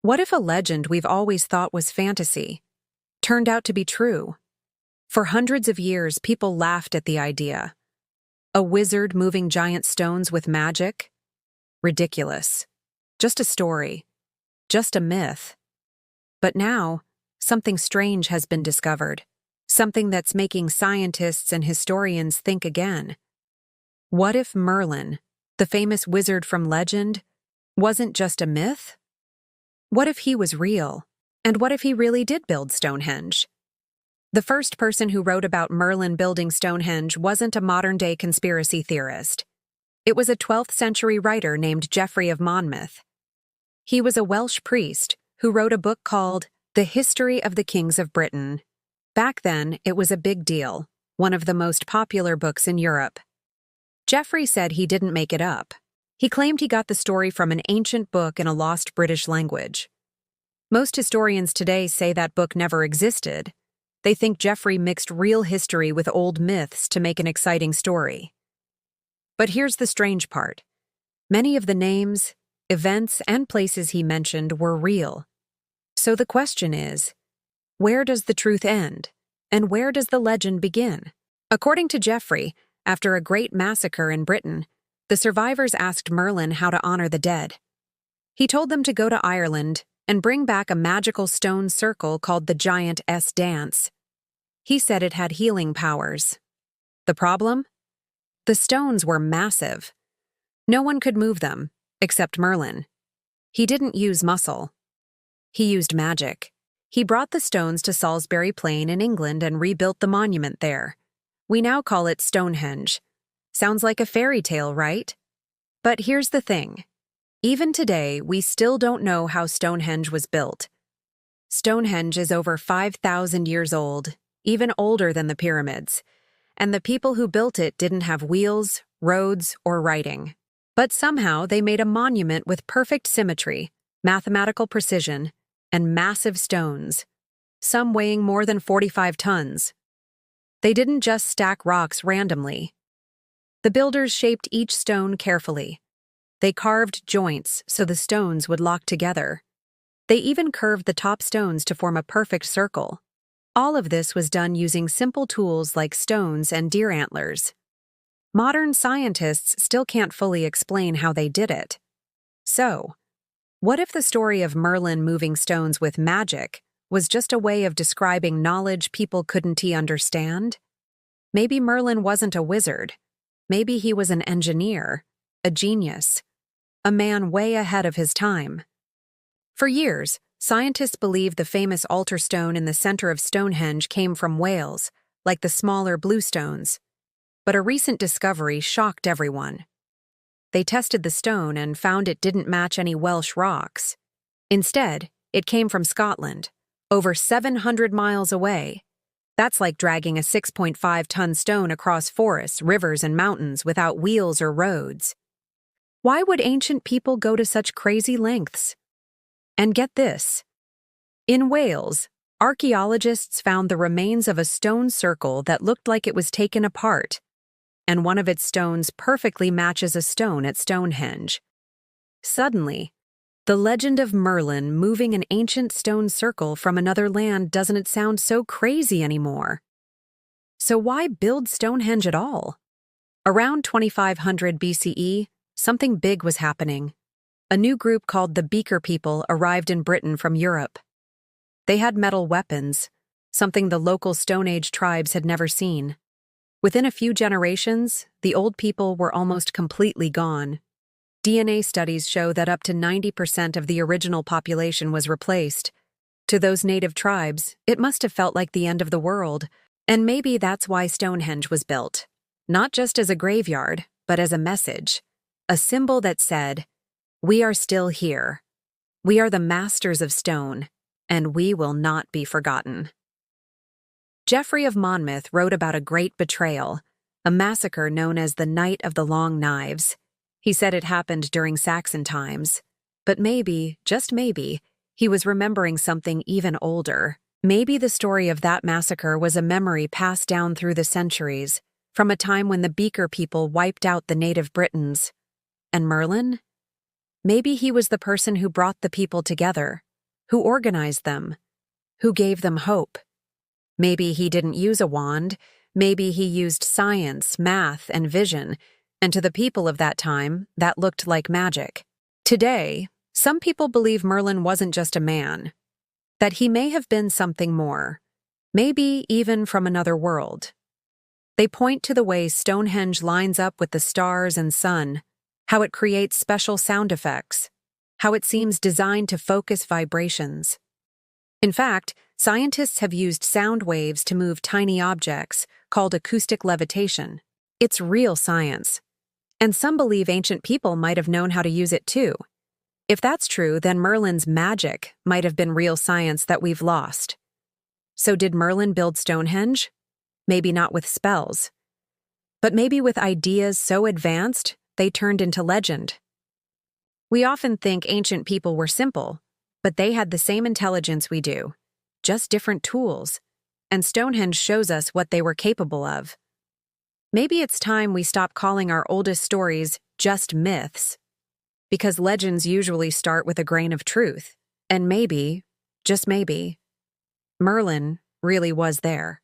What if a legend we've always thought was fantasy turned out to be true? For hundreds of years, people laughed at the idea. A wizard moving giant stones with magic? Ridiculous. Just a story. Just a myth. But now, something strange has been discovered. Something that's making scientists and historians think again. What if Merlin, the famous wizard from legend, wasn't just a myth? What if he was real? And what if he really did build Stonehenge? The first person who wrote about Merlin building Stonehenge wasn't a modern-day conspiracy theorist. It was a 12th century writer named Geoffrey of Monmouth. He was a Welsh priest who wrote a book called The History of the Kings of Britain. Back then, it was a big deal, one of the most popular books in Europe. Geoffrey said he didn't make it up. He claimed he got the story from an ancient book in a lost British language. Most historians today say that book never existed. They think Geoffrey mixed real history with old myths to make an exciting story. But here's the strange part. Many of the names, events, and places he mentioned were real. So the question is, where does the truth end? And where does the legend begin? According to Geoffrey, after a great massacre in Britain, the survivors asked Merlin how to honor the dead. He told them to go to Ireland and bring back a magical stone circle called the Giant S Dance. He said it had healing powers. The problem? The stones were massive. No one could move them, except Merlin. He didn't use muscle. He used magic. He brought the stones to Salisbury Plain in England and rebuilt the monument there. We now call it Stonehenge. Sounds like a fairy tale, right? But here's the thing. Even today, we still don't know how Stonehenge was built. Stonehenge is over 5,000 years old, even older than the pyramids, and the people who built it didn't have wheels, roads, or writing. But somehow they made a monument with perfect symmetry, mathematical precision, and massive stones, some weighing more than 45 tons. They didn't just stack rocks randomly. The builders shaped each stone carefully. They carved joints so the stones would lock together. They even curved the top stones to form a perfect circle. All of this was done using simple tools like stones and deer antlers. Modern scientists still can't fully explain how they did it. So, what if the story of Merlin moving stones with magic was just a way of describing knowledge people couldn't understand? Maybe Merlin wasn't a wizard. Maybe he was an engineer, a genius, a man way ahead of his time. For years, scientists believed the famous altar stone in the center of Stonehenge came from Wales, like the smaller blue stones. But a recent discovery shocked everyone. They tested the stone and found it didn't match any Welsh rocks. Instead, it came from Scotland, over 700 miles away. That's like dragging a 6.5-ton stone across forests, rivers, and mountains without wheels or roads. Why would ancient people go to such crazy lengths? And get this. In Wales, archaeologists found the remains of a stone circle that looked like it was taken apart, and one of its stones perfectly matches a stone at Stonehenge. Suddenly, the legend of Merlin moving an ancient stone circle from another land doesn't sound so crazy anymore. So why build Stonehenge at all? Around 2500 BCE, something big was happening. A new group called the Beaker people arrived in Britain from Europe. They had metal weapons, something the local Stone Age tribes had never seen. Within a few generations, the old people were almost completely gone. DNA studies show that up to 90% of the original population was replaced. To those native tribes, it must have felt like the end of the world, and maybe that's why Stonehenge was built. Not just as a graveyard, but as a message. A symbol that said, "We are still here. We are the masters of stone, and we will not be forgotten." Geoffrey of Monmouth wrote about a great betrayal, a massacre known as the Night of the Long Knives. He said it happened during Saxon times. But maybe, just maybe, he was remembering something even older. Maybe the story of that massacre was a memory passed down through the centuries, from a time when the Beaker people wiped out the native Britons. And Merlin? Maybe he was the person who brought the people together, Who organized them? Who gave them hope? Maybe he didn't use a wand, maybe he used science, math, and vision, and to the people of that time, that looked like magic. Today, some people believe Merlin wasn't just a man, that he may have been something more, maybe even from another world. They point to the way Stonehenge lines up with the stars and sun, how it creates special sound effects, how it seems designed to focus vibrations. In fact, scientists have used sound waves to move tiny objects, called acoustic levitation. It's real science. And some believe ancient people might have known how to use it too. If that's true, then Merlin's magic might have been real science that we've lost. So did Merlin build Stonehenge? Maybe not with spells, but maybe with ideas so advanced they turned into legend. We often think ancient people were simple, but they had the same intelligence we do, just different tools, and Stonehenge shows us what they were capable of. Maybe it's time we stop calling our oldest stories just myths, because legends usually start with a grain of truth, and maybe, just maybe, Merlin really was there.